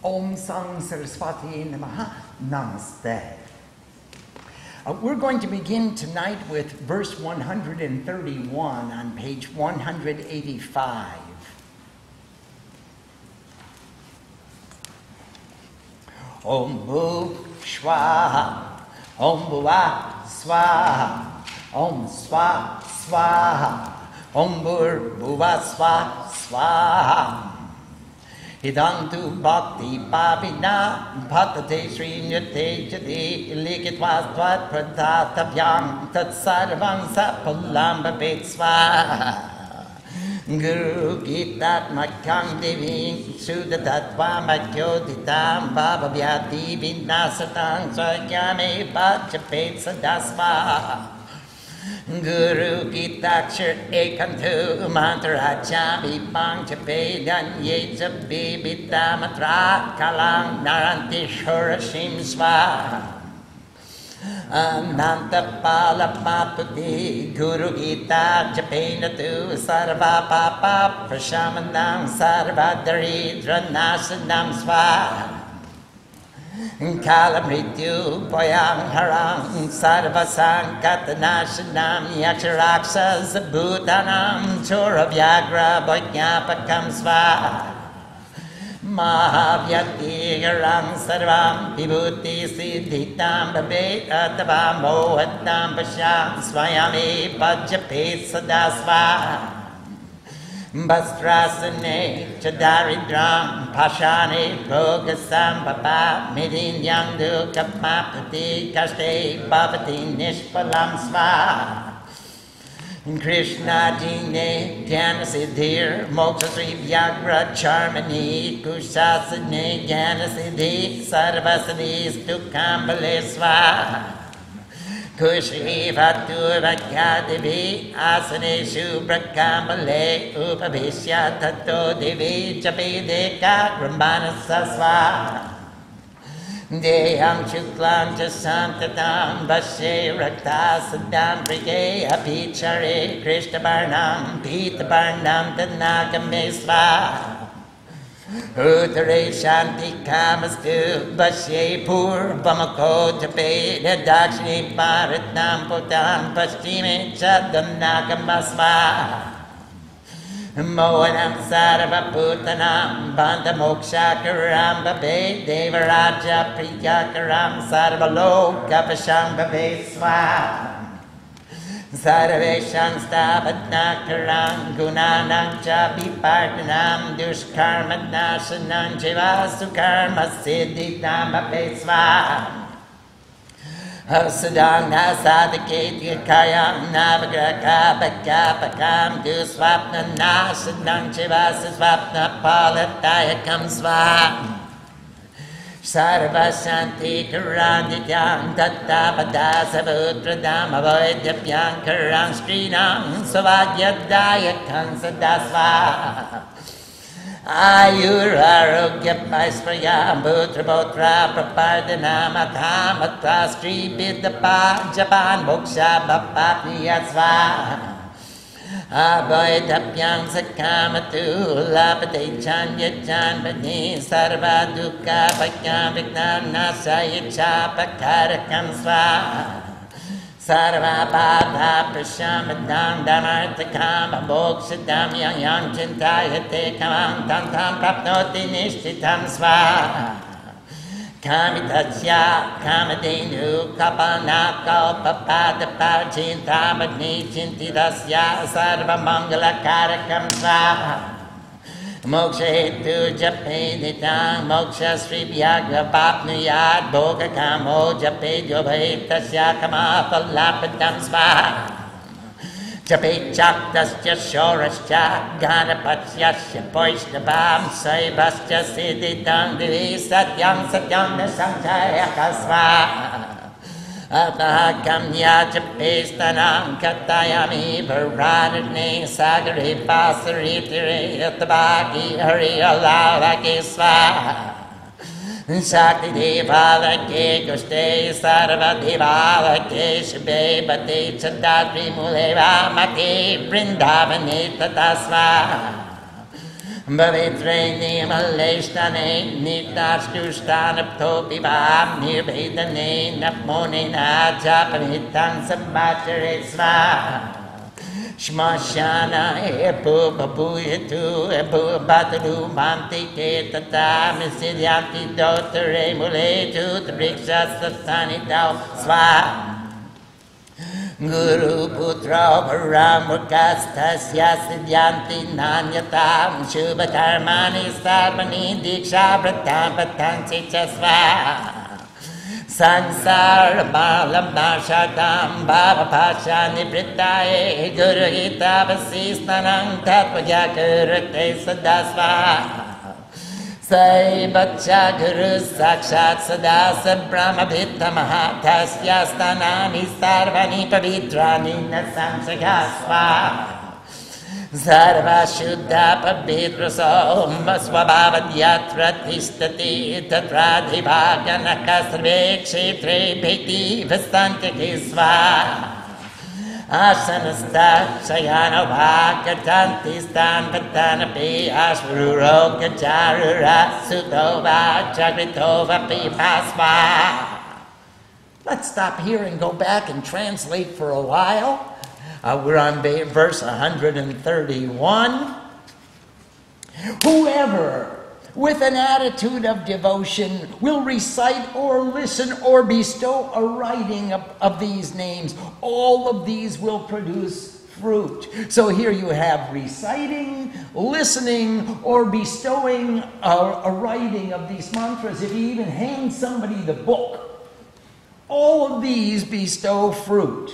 Om Sang Saraswati Namaha. Namaste. We're going to begin tonight with verse 131 on page 185. Om Bhu Shwaha, Om Bhuva Swaha, Om Swa Swaha, Om Bhur Bhuva Swa Swaha. Hidantu Bhakti Pavina Bhattate Sri Nyate Jati Likitva Tvat Pradhatavyam Tat Sarvam Sapulamba Betsva Guru Gita Makang Devi Sudatatva Makyoditam Baba Vyati Vinasatang Sakyame Bhajapet Sadasva Guru Gitakshar Ekantu Mantracha Vipang Chape Danye Jabe Vitamatra Kalang Naranti Shurashim Sva Ananta Palapapati Guru Gita Japenatu Sarva Papa Prashamanam Sarva Daridra Nasanam Sva Kalamrityu Poyang Harang Sarva Sankatanashanam Yaksharaksa Zabhutanam Choravyagra Bhagyapakam Sva Mahavyati Garang Sarvam Vibhuti Siddhitam Babet Atavam Mohatam Pasham Swayami Pajapet Sadasva Bastrasane Chadaridram Pashane Progasam Papa Midinyang Dukapapati Kashte Bhavati Nishpalam Sva Krishna Jine Jnana Siddhir Moksha Sri Vyagra Charmani Kushasane Jnana Siddhi Sarvasadi Stukambale Sva Kushri Vatu Vakyadevi Asane Shubrakambale Upabhishya Tato Devi Chapideka Ramana Sasva Deham Shuklam Chasantatam Vashe Rakta Sadam Prige Apichare Krishna Barnam Pita Barnam Tanagamesva Uttare Shanti Kamastu Vashe Pur Vamako Tape Dakshini Bharatam Potam Paschime Chadanagamasva Mohanam Sarva Putanam Banda Mokshakaram Babe Devaraja Priyakaram Sarva Loka Pasham Babe Swa Sarvesham Stavatnakaram Gunanam Chabipartanam Dushkarma Nashanam Jiva Sukarma Siddhitam Babe Swa Sadhana Sadhaketi Kayam Navagraka Bhakapakam Duswapna Nasadang Chivasa Swapna Palatayakam Sva Sarva Shanti Karandityam Tattapada Savutradam Avoidapyam Karam Srinam Savagyadayakam Sadasva Ayur Arogya Paispraya Putra Potra Prapardanam Athamatra Stri Bidapa Japan Moksha Bapapniyasva Avoidapyam Sakamatu Lapate Chanya Chanpani Sarva Dukkha Bhakyam Vignam Nasaya Pakarakam Sva Sarva Bhava Prashamadam Dhamartakam Abhokshadam Yang Chintayate Kamam Tam Tam Prapnoti Nishchitam Sva Kamitasya Kamadenu Kapana Kalpapada Parchintamadni Chintidasya Sarva Mangala Karakam Sva Moksha Hetu Japeditang Moksha Sri Vyagra Bapnuyad Bhoga Kamo Japed Yobhetasya Kama Palapadam Sva Japed Chaktasya Shorasya Ganapatyasya Poishnabam Saivasya Siddhitang Divi Satyam Satyam Nasanjaya Kasva Atahakam Yajapestanam Katayami Varadane Sagari Pasaritire Yatabaki Hari Alavaki Sva Shakti Devalake Kushte Sarva Devalake Shibe Bate Chandadri Muleva Mate Vrindavane Tatasva Bhavitre nimaleshtane nitashtushthanaptopi vam nirvedane napmonena japanitam sambhachare sva. Shmashana epu babuyetu epu batadu mantike tata misidyanti dotare muletu triksha sasanitau sva. Guru putra paramurkastasya siddhanti nanyatam shubhakarmani sarvani diksha pratam pratam chichasva. Sansara balam nashatam bhavapasha nibrittaye Guru Gita vasistanam tatvaja kurate sadasva. Sai bacha Guru sakshat sadasa brahmabhita mahatasya stanani sarvani pavitrani nasamsagasva. Sarva Shuddha Pavitra Somma Swabhavadyatra Tishtati Tatradhibhaganaka Sarve Kshetre Bhekti Vastantiki Sva. Asanasta Shayana Vakatanti Stan Vatanapi Ashvaruro Gajarura Sutova Chagritova Pipasva. Let's stop here and go back and translate for a while. We're on verse 131. Whoever, with an attitude of devotion, will recite or listen or bestow a writing of these names, all of these will produce fruit. So here you have reciting, listening, or bestowing a writing of these mantras. If you even hand somebody the book, all of these bestow fruit.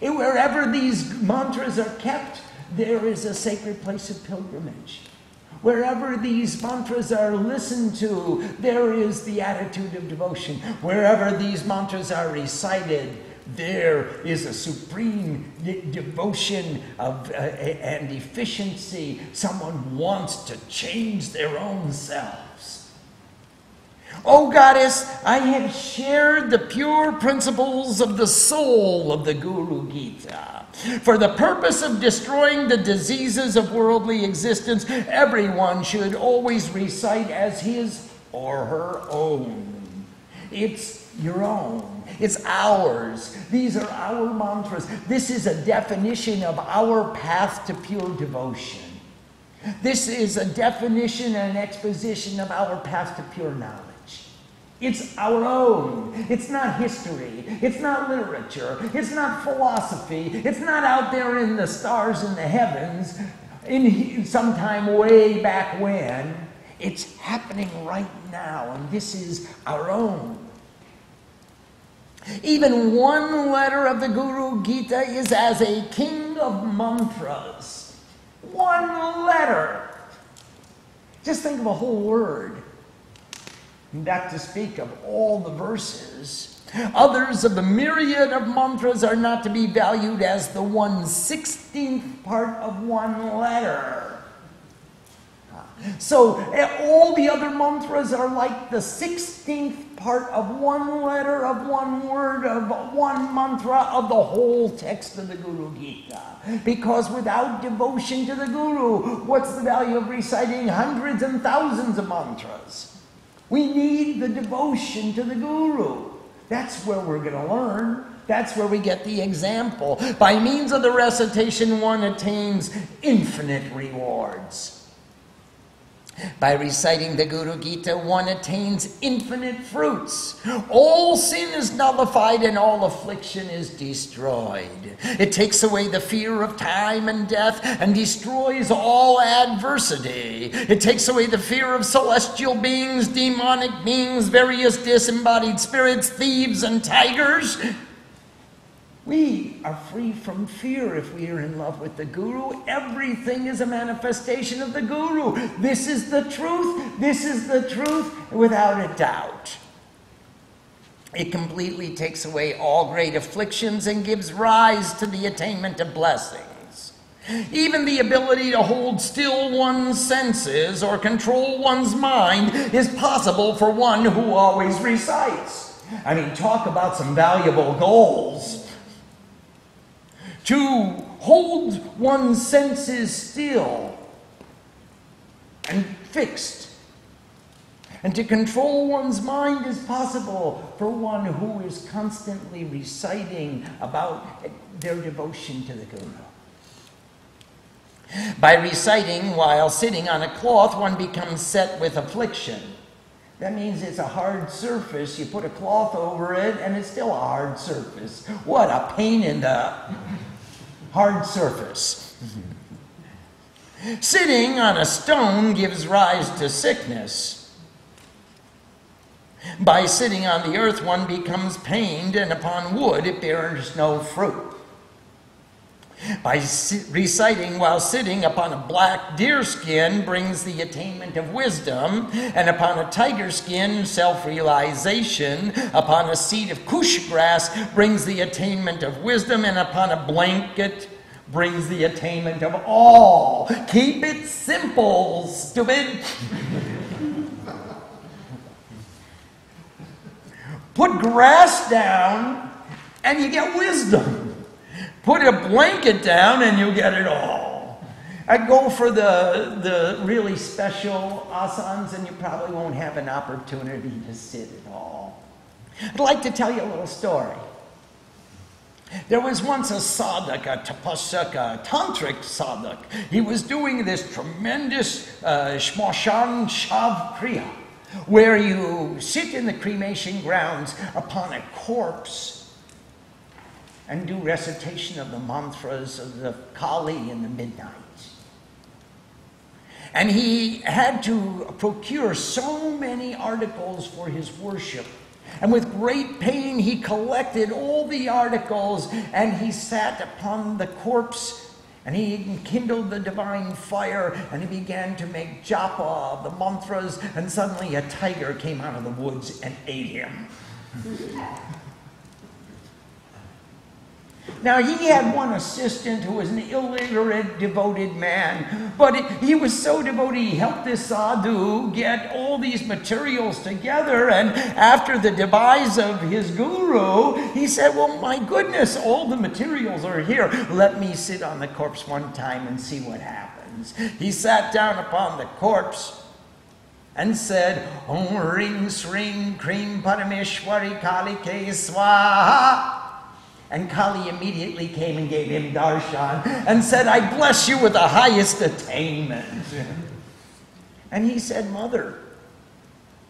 Wherever these mantras are kept, there is a sacred place of pilgrimage. Wherever these mantras are listened to, there is the attitude of devotion. Wherever these mantras are recited, there is a supreme devotion and efficiency. Someone wants to change their own selves. O Goddess, I have shared the pure principles of the soul of the Guru Gita. For the purpose of destroying the diseases of worldly existence, everyone should always recite as his or her own. It's your own. It's ours. These are our mantras. This is a definition of our path to pure devotion. This is a definition and an exposition of our path to pure knowledge. It's our own. It's not history. It's not literature. It's not philosophy. It's not out there in the stars in the heavens in sometime way back when. It's happening right now, and this is our own. Even one letter of the Guru Gita is as a king of mantras. One letter. Just think of a whole word. Not to speak of all the verses. Others of the myriad of mantras are not to be valued as the 1/16th part of one letter. So all the other mantras are like the 16th part of one letter, of one word, of one mantra of the whole text of the Guru Gita. Because without devotion to the Guru, what's the value of reciting hundreds and thousands of mantras? We need the devotion to the Guru. That's where we're going to learn. That's where we get the example. By means of the recitation, one attains infinite rewards. By reciting the Guru Gita, one attains infinite fruits. All sin is nullified and all affliction is destroyed. It takes away the fear of time and death and destroys all adversity. It takes away the fear of celestial beings, demonic beings, various disembodied spirits, thieves, and tigers. We are free from fear if we are in love with the Guru. Everything is a manifestation of the Guru. This is the truth. This is the truth without a doubt. It completely takes away all great afflictions and gives rise to the attainment of blessings. Even the ability to hold still one's senses or control one's mind is possible for one who always recites. I mean, talk about some valuable goals. To hold one's senses still and fixed. And to control one's mind is possible for one who is constantly reciting about their devotion to the Guru. By reciting while sitting on a cloth, one becomes set with affliction. That means it's a hard surface. You put a cloth over it, and it's still a hard surface. What a pain in the hard surface. Sitting on a stone gives rise to sickness. By sitting on the earth, one becomes pained, and upon wood it bears no fruit. By reciting while sitting upon a black deer skin brings the attainment of wisdom, and upon a tiger skin, self-realization. Upon a seed of kush grass brings the attainment of wisdom, and upon a blanket brings the attainment of all. Keep it simple, stupid. Put grass down and you get wisdom. Put a blanket down and you get it all. I'd go for the really special asanas and you probably won't have an opportunity to sit at all. I'd like to tell you a little story. There was once a sadhak, a tapasyak, a tantric sadhak. He was doing this tremendous shmoshan shav kriya, where you sit in the cremation grounds upon a corpse and do recitation of the mantras of the Kali in the midnight. And he had to procure so many articles for his worship. And with great pain, he collected all the articles and he sat upon the corpse and he kindled the divine fire and he began to make japa of the mantras, and suddenly a tiger came out of the woods and ate him. Now, he had one assistant who was an illiterate, devoted man, but he was so devoted, he helped this sadhu get all these materials together, and after the demise of his guru, he said, well, my goodness, all the materials are here. Let me sit on the corpse one time and see what happens. He sat down upon the corpse and said, Om Ring Sring Krim Parameshwari Kali Ke Swaha. And Kali immediately came and gave him darshan and said, I bless you with the highest attainment. And he said, Mother,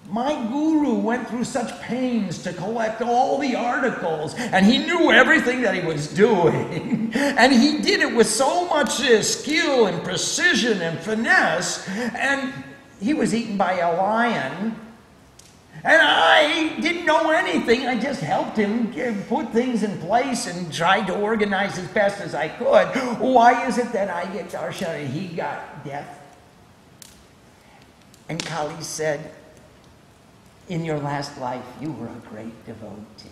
my guru went through such pains to collect all the articles, and he knew everything that he was doing. And he did it with so much skill and precision and finesse, and he was eaten by a lion. And I didn't know anything. I just helped him put things in place and tried to organize as best as I could. Why is it that I get darshan and he got death? And Kali said, in your last life, you were a great devotee.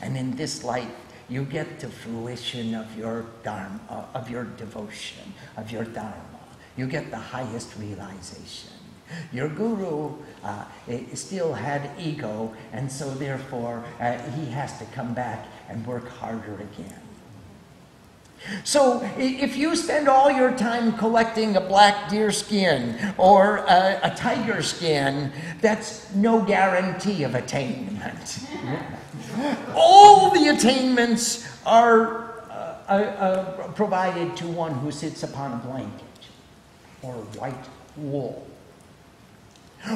And in this life, you get the fruition of your dharma, of your devotion, of your dharma. You get the highest realization. Your guru still had ego, and so therefore he has to come back and work harder again. So if you spend all your time collecting a black deer skin or a tiger skin, that's no guarantee of attainment. All the attainments are provided to one who sits upon a blanket or white wool.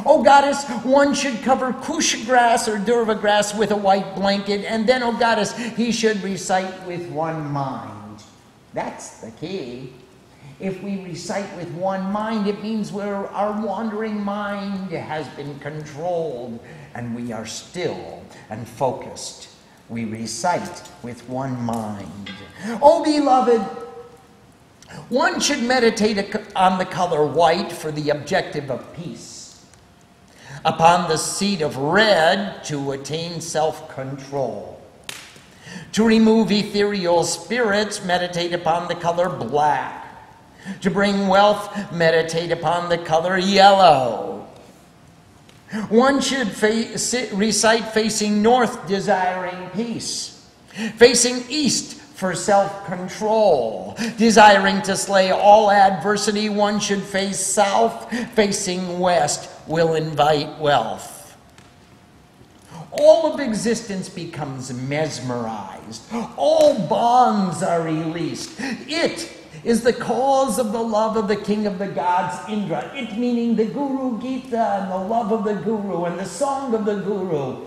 O goddess, one should cover kush grass or durva grass with a white blanket, and then, O goddess, he should recite with one mind. That's the key. If we recite with one mind, it means our wandering mind has been controlled, and we are still and focused. We recite with one mind. O beloved, one should meditate on the color white for the objective of peace. Upon the seed of red to attain self-control. To remove ethereal spirits, meditate upon the color black. To bring wealth, meditate upon the color yellow. One should recite facing north, desiring peace. Facing east, for self-control. Desiring to slay all adversity, one should face south. Facing west will invite wealth. All of existence becomes mesmerized. All bonds are released. It is the cause of the love of the king of the gods, Indra. It meaning the Guru Gita and the love of the Guru and the song of the Guru.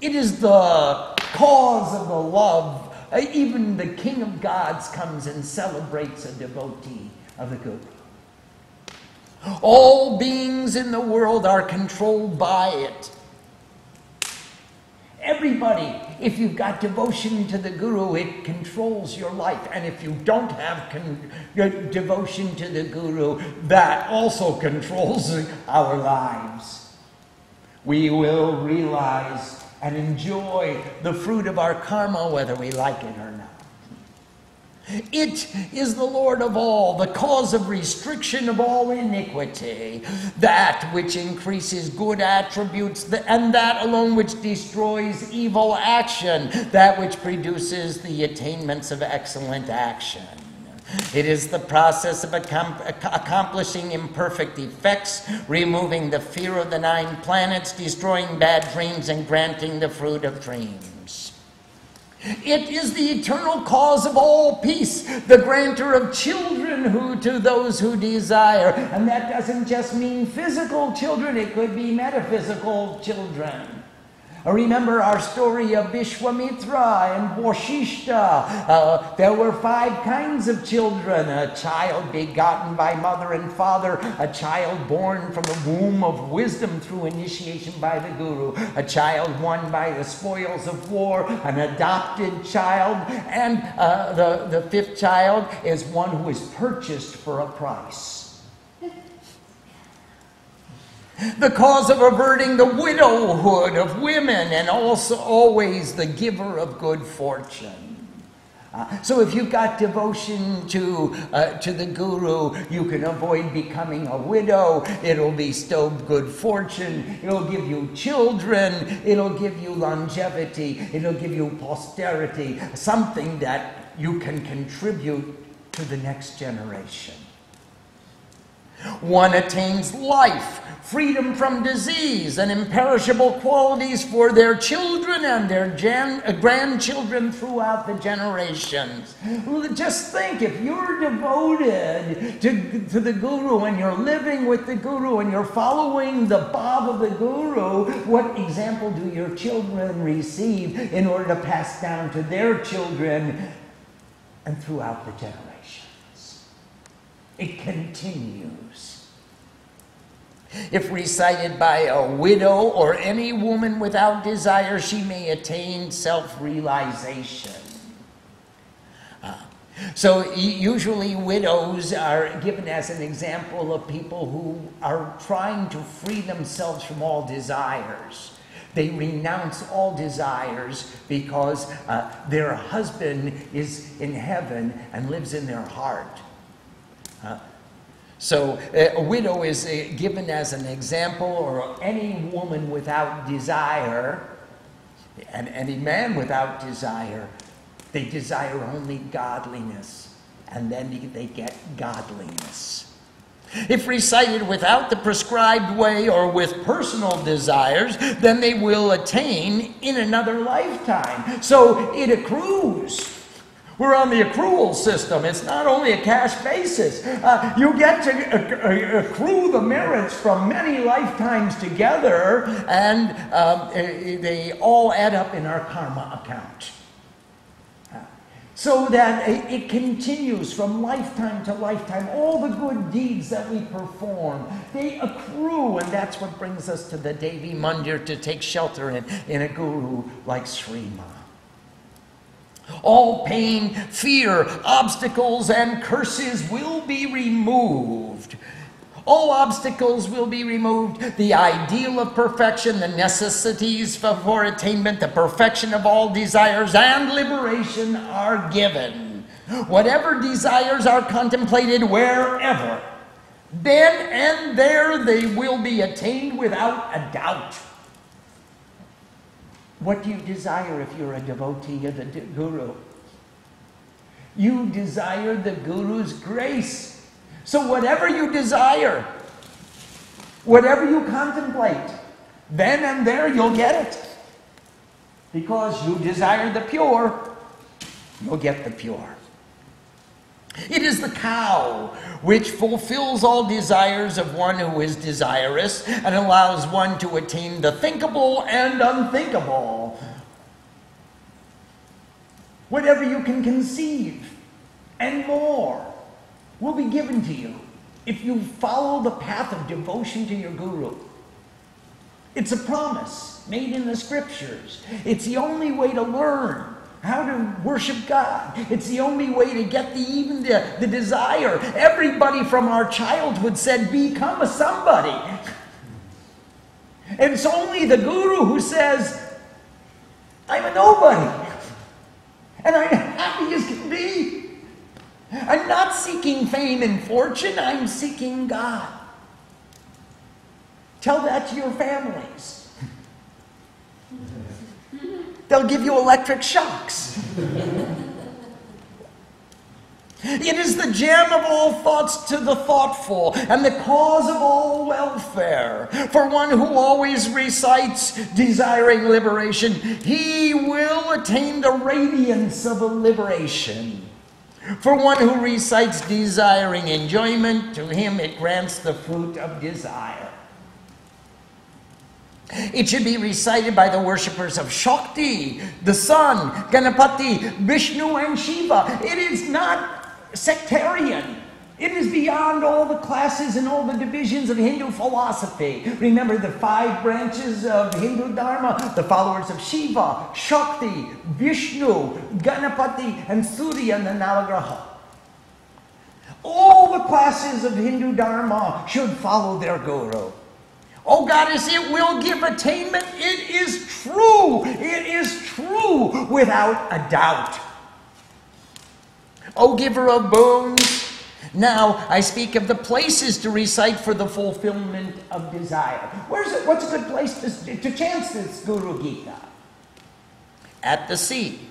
It is the cause of the love. Even the king of gods comes and celebrates a devotee of the Guru. All beings in the world are controlled by it. Everybody, if you've got devotion to the Guru, it controls your life. And if you don't have devotion to the Guru, that also controls our lives. We will realize and enjoy the fruit of our karma, whether we like it or not. It is the Lord of all, the cause of restriction of all iniquity, that which increases good attributes, and that alone which destroys evil action, that which produces the attainments of excellent action. It is the process of accomplishing imperfect effects, removing the fear of the 9 planets, destroying bad dreams, and granting the fruit of dreams. It is the eternal cause of all peace, the granter of children to those who desire. And that doesn't just mean physical children, it could be metaphysical children. Remember our story of Vishwamitra and Vashishta. There were 5 kinds of children. A child begotten by mother and father, a child born from the womb of wisdom through initiation by the Guru, a child won by the spoils of war, an adopted child, and the 5th child is one who is purchased for a price. The cause of averting the widowhood of women, and also always the giver of good fortune. So if you've got devotion to the Guru, you can avoid becoming a widow. It'll bestow good fortune. It'll give you children. It'll give you longevity. It'll give you posterity, something that you can contribute to the next generation. One attains life, freedom from disease, and imperishable qualities for their children and their grandchildren throughout the generations. Well, just think, if you're devoted to the Guru and you're living with the Guru and you're following the bhav of the Guru, what example do your children receive in order to pass down to their children and throughout the generations? It continues. If recited by a widow or any woman without desire, she may attain self-realization. So usually widows are given as an example of people who are trying to free themselves from all desires. They renounce all desires because their husband is in heaven and lives in their heart. So a widow is given as an example, or any woman without desire, and any man without desire. They desire only godliness, and then they get godliness. If recited without the prescribed way or with personal desires, then they will attain in another lifetime. So it accrues. We're on the accrual system. It's not only a cash basis. You get to accrue the merits from many lifetimes together, and they all add up in our karma account. So that it continues from lifetime to lifetime. All the good deeds that we perform, they accrue, and that's what brings us to the Devi Mandir to take shelter in a guru like Srima. All pain, fear, obstacles, and curses will be removed. All obstacles will be removed. The ideal of perfection, the necessities for attainment, the perfection of all desires, and liberation are given. Whatever desires are contemplated wherever, then and there they will be attained without a doubt. What do you desire if you're a devotee of the Guru? You desire the Guru's grace. So whatever you desire, whatever you contemplate, then and there you'll get it. Because you desire the pure, you'll get the pure. It is the cow which fulfills all desires of one who is desirous and allows one to attain the thinkable and unthinkable. Whatever you can conceive and more will be given to you if you follow the path of devotion to your Guru. It's a promise made in the scriptures. It's the only way to learn how to worship God. It's the only way to get even the desire. Everybody from our childhood said, become a somebody. And it's only the Guru who says, I'm a nobody. And I'm happy as can be. I'm not seeking fame and fortune, I'm seeking God. Tell that to your families. They'll give you electric shocks. It is the gem of all thoughts to the thoughtful and the cause of all welfare. For one who always recites desiring liberation, he will attain the radiance of a liberation. For one who recites desiring enjoyment, to him it grants the fruit of desire. It should be recited by the worshippers of Shakti, the sun, Ganapati, Vishnu, and Shiva. It is not sectarian. It is beyond all the classes and all the divisions of Hindu philosophy. Remember the 5 branches of Hindu Dharma, the followers of Shiva, Shakti, Vishnu, Ganapati, and Surya, and the Navagraha. All the classes of Hindu Dharma should follow their Guru. Oh goddess, it will give attainment. It is true. It is true without a doubt. O giver of boons, now I speak of the places to recite for the fulfillment of desire. What's a good place to chant this Guru Gita? At the sea,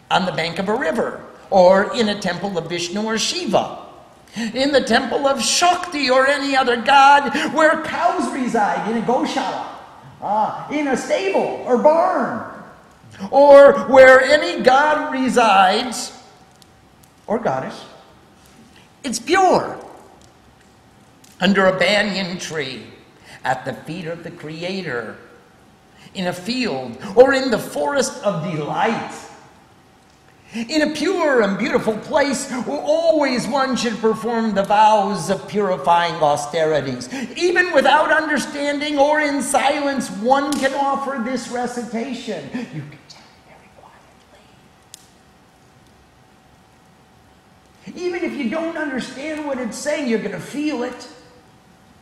on the bank of a river, or in a temple of Vishnu or Shiva. In the temple of Shakti or any other god where cows reside, in a goshala, in a stable or barn, or where any god resides, or goddess. It's pure. Under a banyan tree, at the feet of the Creator, in a field, or in the forest of delight. In a pure and beautiful place, always one should perform the vows of purifying austerities. Even without understanding or in silence, one can offer this recitation. You can chant very quietly. Even if you don't understand what it's saying, you're going to feel it.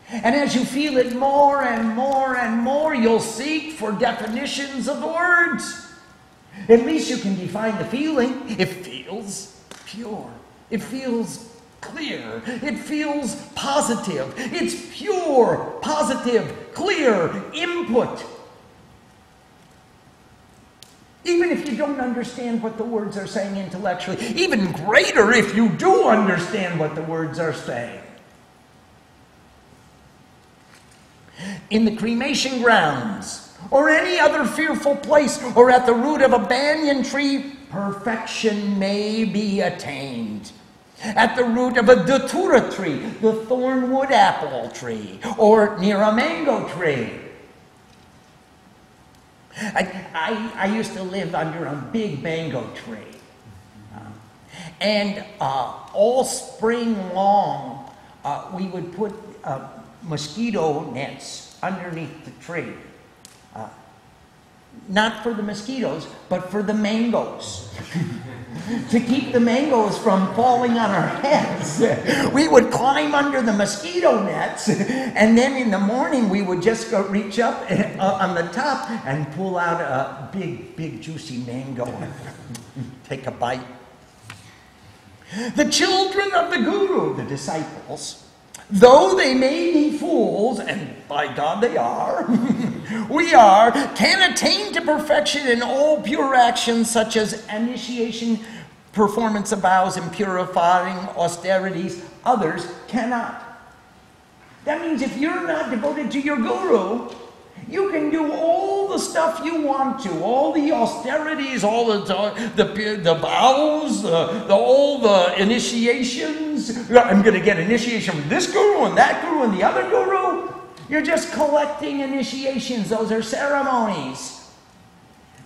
And as you feel it more and more and more, you'll seek for definitions of the words. At least you can define the feeling. It feels pure. It feels clear. It feels positive. It's pure, positive, clear input. Even if you don't understand what the words are saying intellectually, even greater if you do understand what the words are saying. In the cremation grounds, or any other fearful place, or at the root of a banyan tree, perfection may be attained. At the root of a datura tree, the thornwood apple tree, or near a mango tree. I used to live under a big mango tree. And all spring long, we would put mosquito nets underneath the tree. Not for the mosquitoes, but for the mangoes. To keep the mangoes from falling on our heads. We would climb under the mosquito nets, and then in the morning we would just go reach up on the top and pull out a big juicy mango and take a bite. The children of the Guru, the disciples, though they may be fools, and by God they are, can attain to perfection in all pure actions such as initiation, performance of vows and purifying austerities. Others cannot. That means if you're not devoted to your guru, you can do all the stuff you want to, all the austerities, all the vows, all the initiations. I'm going to get initiation from this guru and that guru and the other guru. You're just collecting initiations. Those are ceremonies.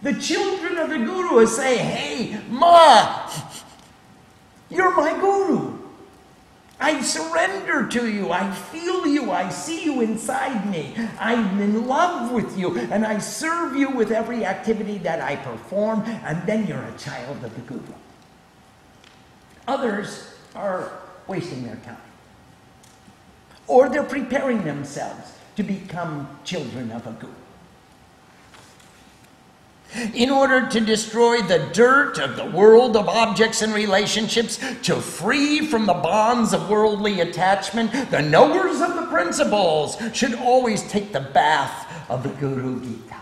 The children of the guru say, hey, Ma, you're my guru. I surrender to you. I feel you. I see you inside me. I'm in love with you. And I serve you with every activity that I perform. And then you're a child of the guru. Others are wasting their time. Or they're preparing themselves to become children of a guru. In order to destroy the dirt of the world of objects and relationships, to free from the bonds of worldly attachment, the knowers of the principles should always take the bath of the Guru Gita.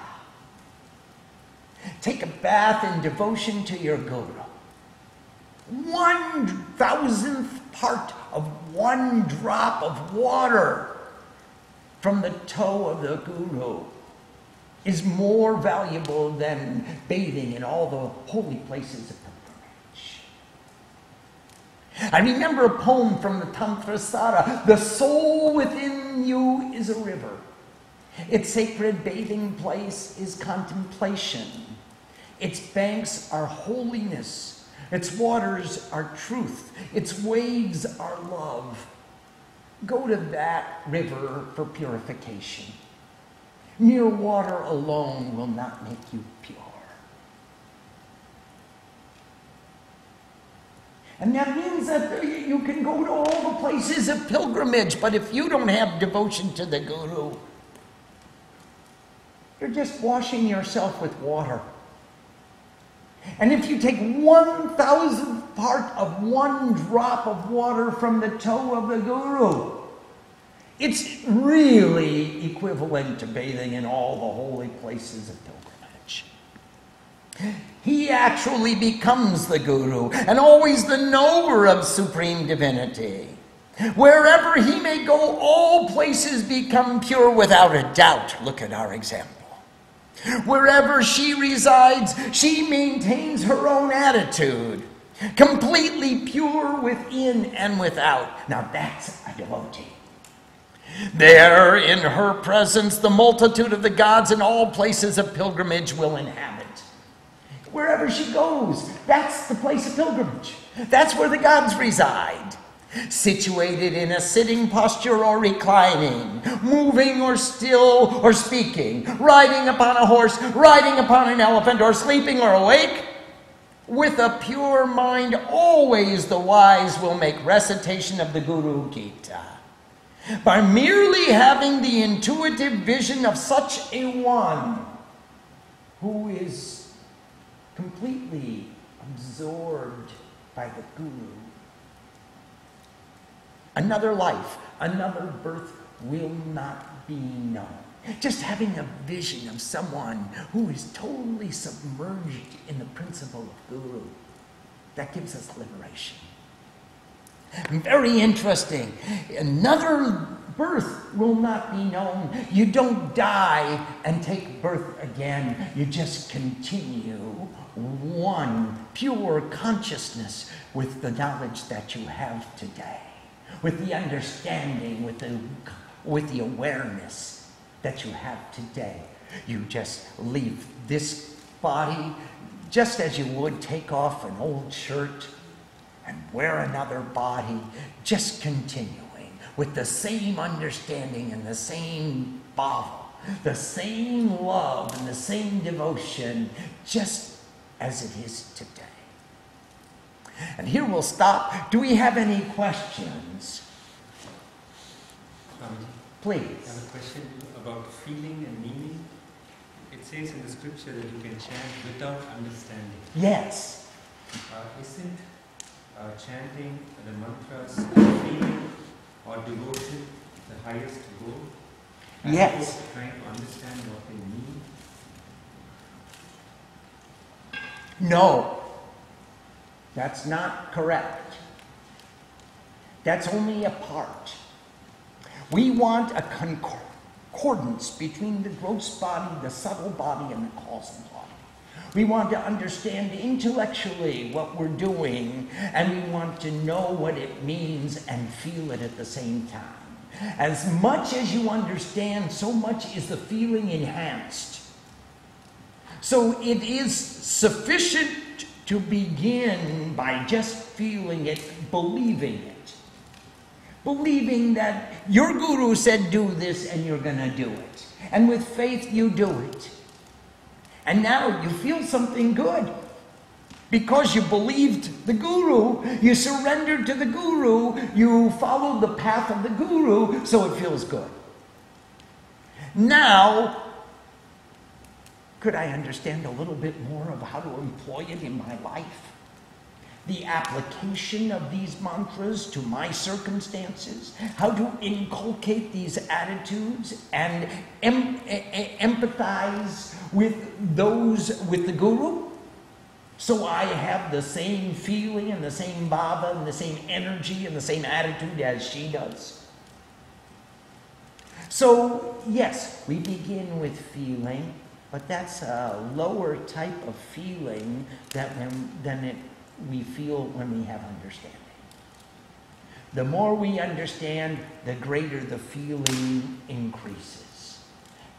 Take a bath in devotion to your Guru. 1,000th part of one drop of water from the toe of the Guru is more valuable than bathing in all the holy places of pilgrimage. I remember a poem from the Tantra Sara. The soul within you is a river. Its sacred bathing place is contemplation. Its banks are holiness. Its waters are truth. Its waves are love. Go to that river for purification. Mere water alone will not make you pure. And that means that you can go to all the places of pilgrimage, but if you don't have devotion to the Guru, you're just washing yourself with water. And if you take 1,000th part of one drop of water from the toe of the Guru, it's really equivalent to bathing in all the holy places of pilgrimage. He actually becomes the Guru and always the knower of supreme divinity. Wherever he may go, all places become pure without a doubt. Look at our example. Wherever she resides, she maintains her own attitude, completely pure within and without. Now that's a devotee. There, in her presence, the multitude of the gods in all places of pilgrimage will inhabit. Wherever she goes, that's the place of pilgrimage. That's where the gods reside. Situated in a sitting posture or reclining, moving or still or speaking, riding upon a horse, riding upon an elephant, or sleeping or awake, with a pure mind, always the wise will make recitation of the Guru Gita. By merely having the intuitive vision of such a one who is completely absorbed by the Guru, another life, another birth will not be known. Just having a vision of someone who is totally submerged in the principle of Guru, that gives us liberation. Very interesting. Another birth will not be known. You don't die and take birth again. You just continue one pure consciousness with the knowledge that you have today, with the understanding, with the awareness that you have today. You just leave this body just as you would take off an old shirt and wear another body, just continuing with the same understanding and the same bhava, the same love and the same devotion, just as it is today. And here we'll stop. Do we have any questions? Please. I have a question about feeling and meaning. It says in the scripture that you can chant without understanding. Yes. Isn't chanting the mantras feeling or devotion the highest goal? Yes. Trying to understand what they mean? No. That's not correct. That's only a part. We want a concordance between the gross body, the subtle body, and the causal body. We want to understand intellectually what we're doing, and we want to know what it means and feel it at the same time. As much as you understand, so much is the feeling enhanced. So it is sufficient to begin by just feeling it, believing it. Believing that your guru said do this and you're going to do it. And with faith you do it. And now you feel something good. Because you believed the guru, you surrendered to the guru, you followed the path of the guru, so it feels good. Now, could I understand a little bit more of how to employ it in my life? The application of these mantras to my circumstances, how to inculcate these attitudes and empathize with those with the guru, so I have the same feeling and the same bhava and the same energy and the same attitude as she does. So yes, we begin with feeling, but that's a lower type of feeling than we feel when we have understanding. The more we understand, the greater the feeling increases.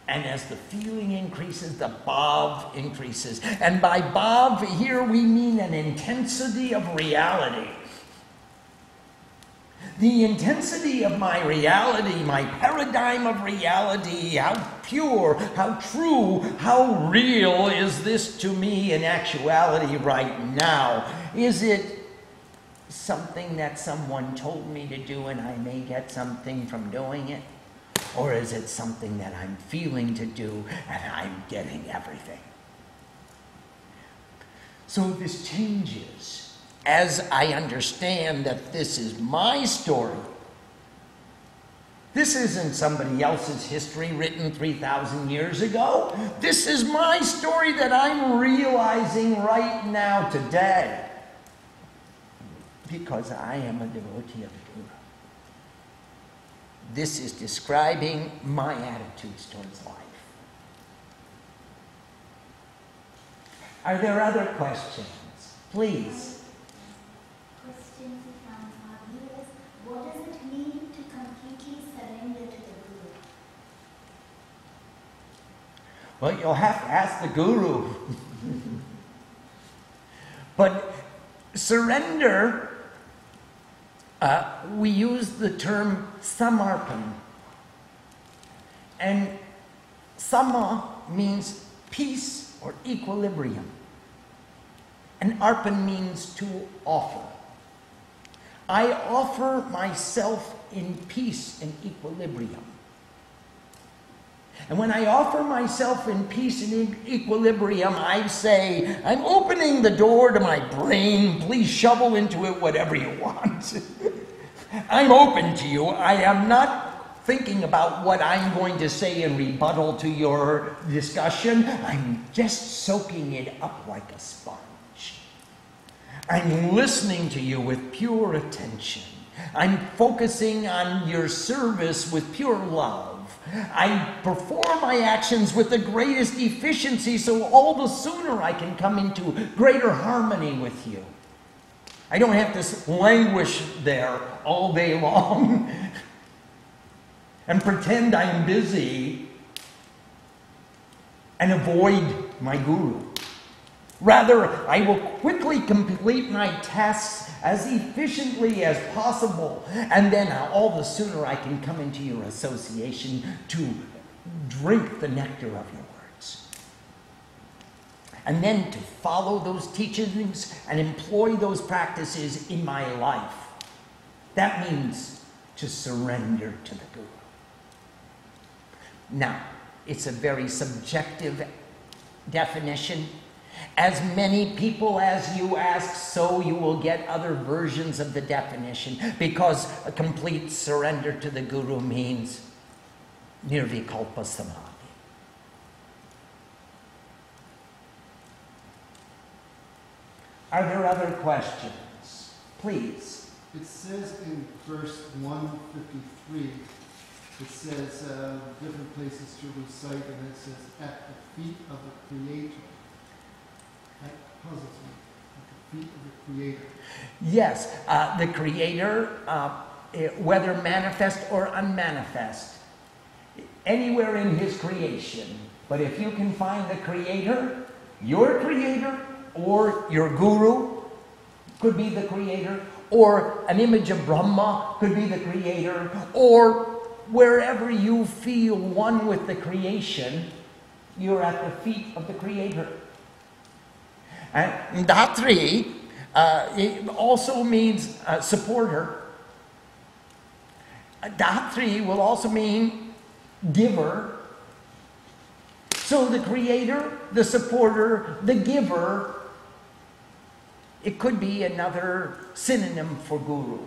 And as the feeling increases, the bhav increases. And by bhav, here we mean an intensity of reality. The intensity of my reality, my paradigm of reality, how pure, how true, how real is this to me in actuality right now? Is it something that someone told me to do and I may get something from doing it? Or is it something that I'm feeling to do and I'm getting everything? So this changes as I understand that this is my story. This isn't somebody else's history written 3,000 years ago. This is my story that I'm realizing right now, today, because I am a devotee of the Guru. This is describing my attitudes towards life. Are there other questions? Please. Question from our viewers. What does it mean to completely surrender to the Guru? Well, you'll have to ask the Guru. But surrender, we use the term samarpan. And sama means peace or equilibrium. And arpan means to offer. I offer myself in peace and equilibrium. And when I offer myself in peace and equilibrium, I say, I'm opening the door to my brain. Please shovel into it whatever you want. I'm open to you. I am not thinking about what I'm going to say in rebuttal to your discussion. I'm just soaking it up like a sponge. I'm listening to you with pure attention. I'm focusing on your service with pure love. I perform my actions with the greatest efficiency, so all the sooner I can come into greater harmony with you. I don't have to languish there all day long and pretend I'm busy and avoid my guru. Rather, I will quickly complete my tasks as efficiently as possible, and then all the sooner I can come into your association to drink the nectar of your words. And then to follow those teachings and employ those practices in my life. That means to surrender to the Guru. Now, it's a very subjective definition. As many people as you ask, so you will get other versions of the definition, because a complete surrender to the Guru means nirvikalpa samadhi. Are there other questions? Please. It says in verse 153, it says different places to recite, and it says, at the feet of the Creator. That puzzles me. At the feet of the Creator. Yes, the Creator, whether manifest or unmanifest, anywhere in His creation. But if you can find the Creator, or your Guru could be the Creator, or an image of Brahma could be the Creator, or wherever you feel one with the creation, you're at the feet of the Creator. And Dhatri it also means supporter. Dhatri will also mean giver. So the Creator, the supporter, the giver, it could be another synonym for Guru.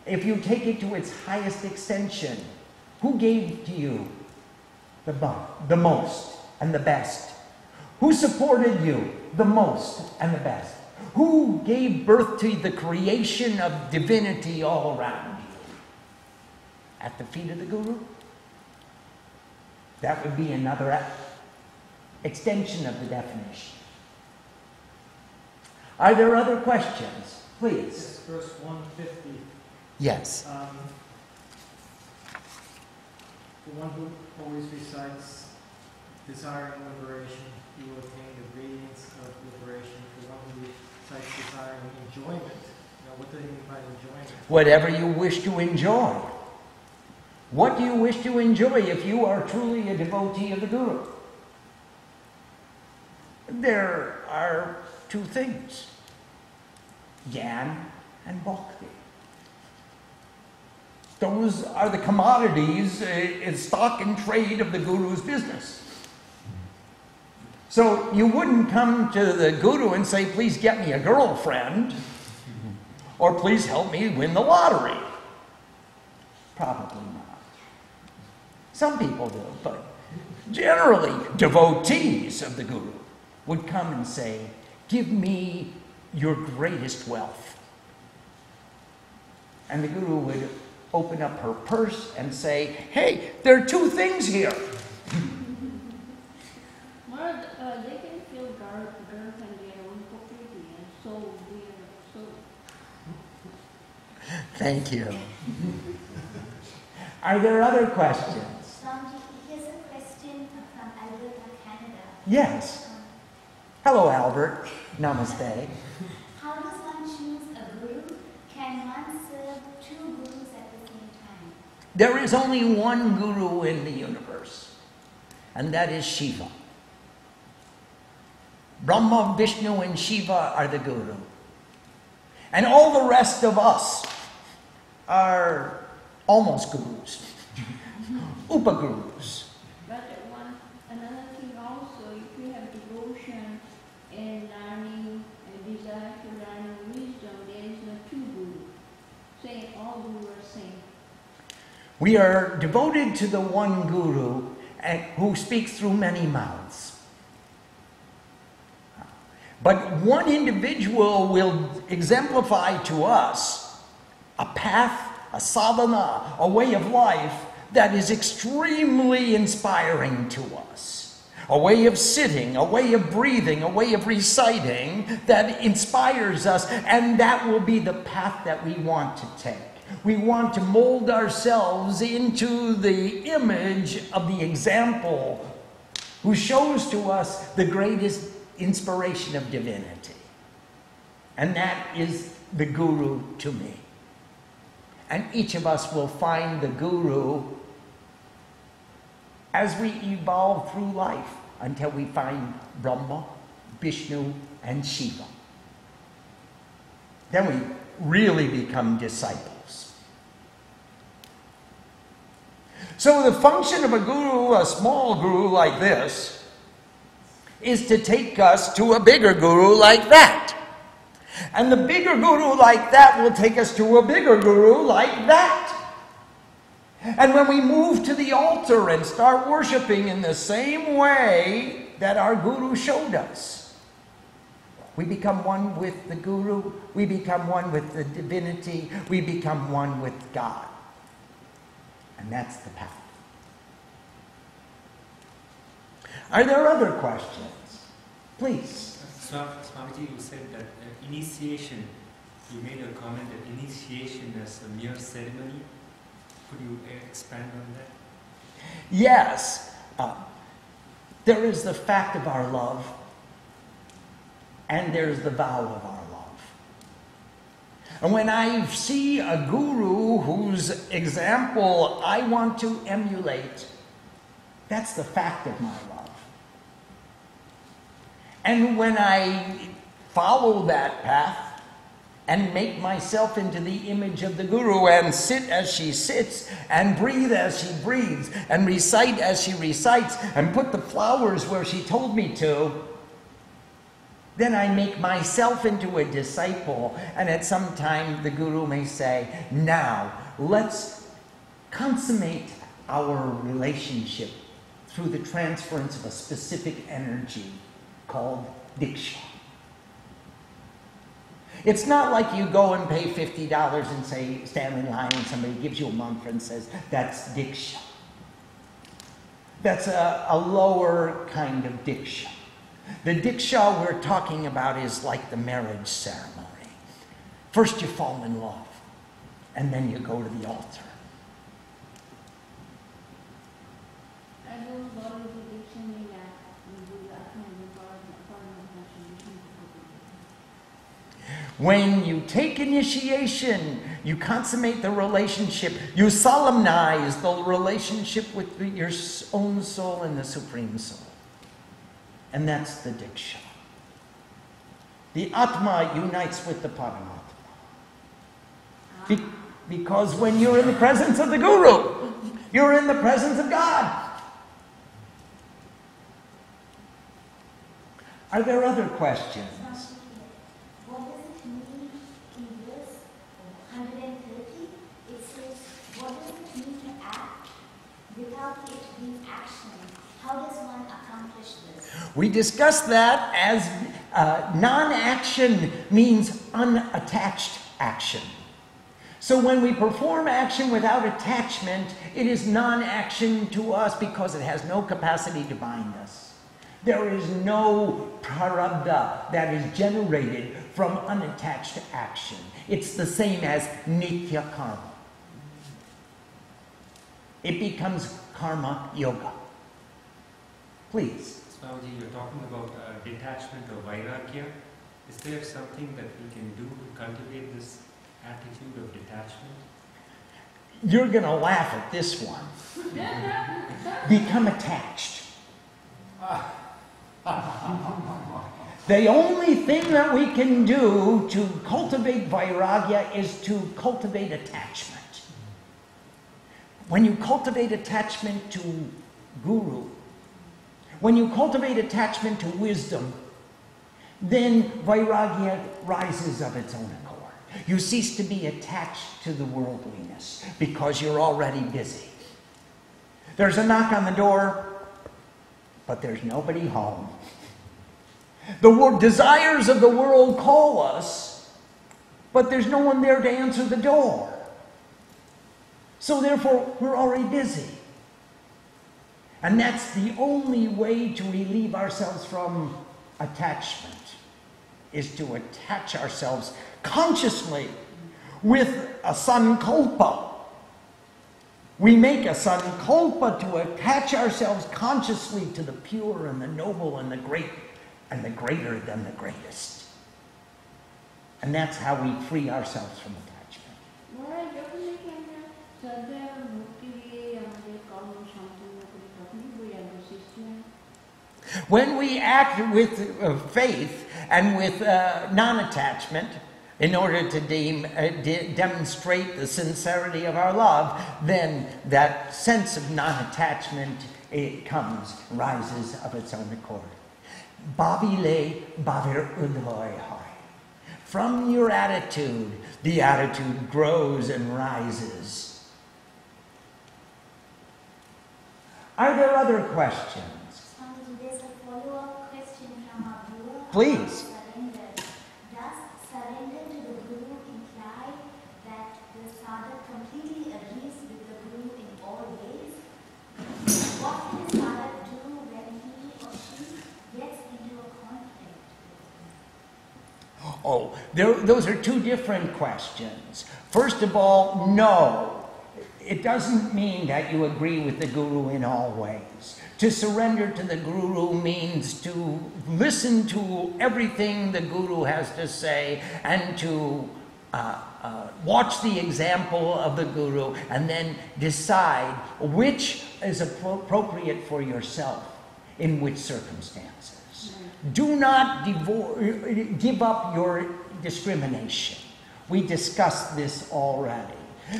If you take it to its highest extension, who gave to you the most and the best? Who supported you the most and the best? Who gave birth to the creation of divinity all around you? At the feet of the Guru? That would be another extension of the definition. Are there other questions? Please. Yes, verse 150. Yes. The one who always recites desiring liberation, he will attain the radiance of liberation. The one who recites desiring enjoyment. Now, what do they mean by enjoyment? Whatever you wish to enjoy. What do you wish to enjoy if you are truly a devotee of the Guru? There are two things: Gyan and Bhakti. Those are the commodities in stock and trade of the Guru's business. So you wouldn't come to the Guru and say, please get me a girlfriend, or please help me win the lottery. Probably not. Some people do, but generally devotees of the Guru would come and say, give me your greatest wealth. And the Guru would open up her purse and say, hey, there are two things here. They can feel girth and their own property, and so we are so. Thank you. Are there other questions? Here's a question from Alberta, Canada. Yes. Hello, Albert. Namaste. How does one choose a guru? Can one serve two gurus at the same time? There is only one Guru in the universe, and that is Shiva. Brahma, Vishnu, and Shiva are the Guru. And all the rest of us are almost gurus, upagurus. But another thing also, if you have devotion and learning and desire to learn wisdom, there is no two guru. Saying all gurus are same. We are devoted to the one Guru who speaks through many mouths. But one individual will exemplify to us a path, a sadhana, a way of life that is extremely inspiring to us. A way of sitting, a way of breathing, a way of reciting that inspires us, and that will be the path that we want to take. We want to mold ourselves into the image of the example who shows to us the greatest inspiration of divinity. And that is the Guru to me. And each of us will find the Guru as we evolve through life until we find Brahma, Vishnu, and Shiva. Then we really become disciples. So the function of a guru, a small guru like this, is to take us to a bigger guru like that. And the bigger guru like that will take us to a bigger guru like that. And when we move to the altar and start worshiping in the same way that our guru showed us, We become one with the Guru. We become one with the divinity. We become one with God. And that's the path. Are there other questions? Please. Swamiji, you said that initiation, you made a comment that initiation is a mere ceremony. Could you expand on that? Yes. There is the fact of our love, and there's the vow of our love. And when I see a guru whose example I want to emulate, that's the fact of my love. And when I follow that path and make myself into the image of the Guru and sit as she sits and breathe as she breathes and recite as she recites and put the flowers where she told me to, then I make myself into a disciple, and at some time the Guru may say, now let's consummate our relationship through the transference of a specific energy called Diksha. It's not like you go and pay $50 and say, stand in line, and somebody gives you a mantra and says, that's Diksha. That's a lower kind of Diksha. The Diksha we're talking about is like the marriage ceremony. First you fall in love, and then you go to the altar. When you take initiation, you consummate the relationship, you solemnize the relationship with your own soul and the Supreme Soul. And that's the Diksha. The Atma unites with the Paramatma. Because when you're in the presence of the Guru, you're in the presence of God. Are there other questions? What does it mean in verse 130? It says, what does it mean to act without it being action? How does one accomplish this? We discussed that as non-action means unattached action. So when we perform action without attachment, it is non-action to us because it has no capacity to bind us. There is no prarabdha that is generated from unattached action. It's the same as nitya karma. It becomes karma yoga. Please. Swamiji, you're talking about detachment or vairagya. Is there something that we can do to cultivate this attitude of detachment? You're going to laugh at this one. Become attached. The only thing that we can do to cultivate vairagya is to cultivate attachment. When you cultivate attachment to Guru, when you cultivate attachment to wisdom, then vairagya rises of its own accord. You cease to be attached to the worldliness because you're already busy. There's a knock on the door, but there's nobody home. The desires of the world call us, but there's no one there to answer the door. So therefore, we're already busy. And that's the only way to relieve ourselves from attachment, is to attach ourselves consciously with a sankalpa. We make a sankalpa to attach ourselves consciously to the pure and the noble and the great and the greater than the greatest. And that's how we free ourselves from attachment. When we act with faith and with non-attachment, in order to demonstrate the sincerity of our love, then that sense of non-attachment, it comes, rises of its own accord. Bhavile bhavir udhoy hai. From your attitude, the attitude grows and rises. Are there other questions? There's a follow-up question from our viewer. Please. Surrender. Oh, those are two different questions. First of all, no. It doesn't mean that you agree with the Guru in all ways. To surrender to the Guru means to listen to everything the Guru has to say and to watch the example of the Guru and then decide which is appropriate for yourself in which circumstances. Do not give up your discrimination. We discussed this already.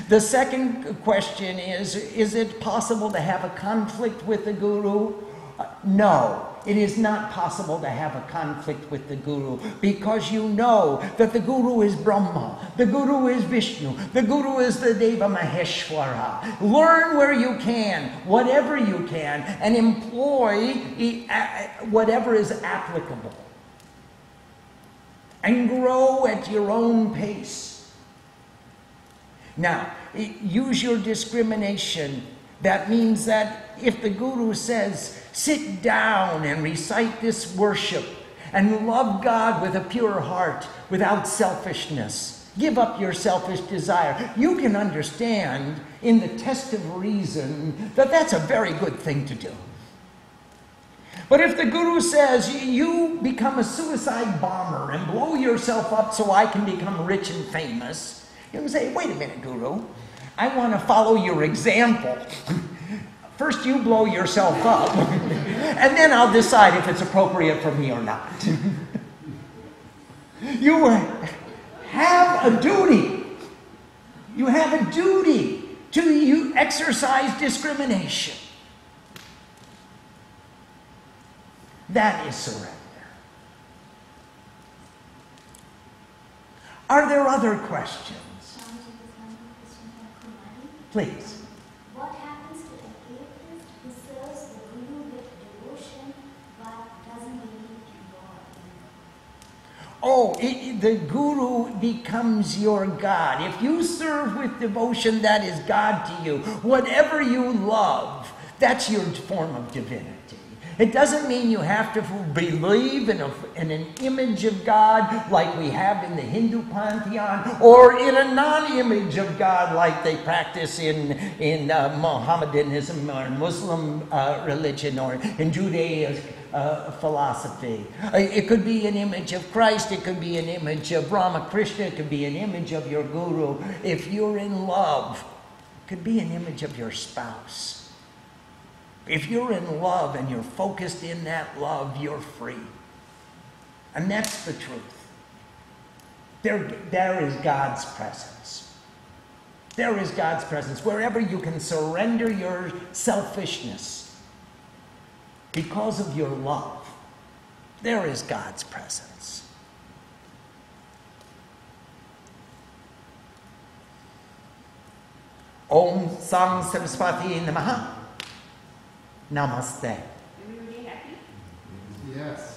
The second question is it possible to have a conflict with the Guru? No, it is not possible to have a conflict with the Guru because you know that the Guru is Brahma, the Guru is Vishnu, the Guru is the Deva Maheshwara. Learn where you can, whatever you can, and employ whatever is applicable. And grow at your own pace. Now, use your discrimination. That means that if the Guru says, sit down and recite this worship and love God with a pure heart, without selfishness, give up your selfish desire, you can understand in the test of reason that that's a very good thing to do. But if the Guru says, you become a suicide bomber and blow yourself up so I can become rich and famous, you can say, wait a minute, Guru, I want to follow your example. First you blow yourself up, and then I'll decide if it's appropriate for me or not. You have a duty. You have a duty to exercise discrimination. That is surrender. Are there other questions? Please. What happens to an atheist who serves the Guru with devotion but doesn't believe in God? The Guru becomes your God. If you serve with devotion, that is God to you. Whatever you love, that's your form of divinity. It doesn't mean you have to believe in an image of God like we have in the Hindu pantheon, or in a non-image of God like they practice in Mohammedanism or Muslim religion or in Judaism philosophy. It could be an image of Christ, it could be an image of Ramakrishna, it could be an image of your Guru. If you're in love, it could be an image of your spouse. If you're in love and you're focused in that love, you're free. And that's the truth. There is God's presence. There is God's presence. Wherever you can surrender your selfishness because of your love, there is God's presence. Om Sang Saraswati Namaha. Namaste. Everybody happy? Yes.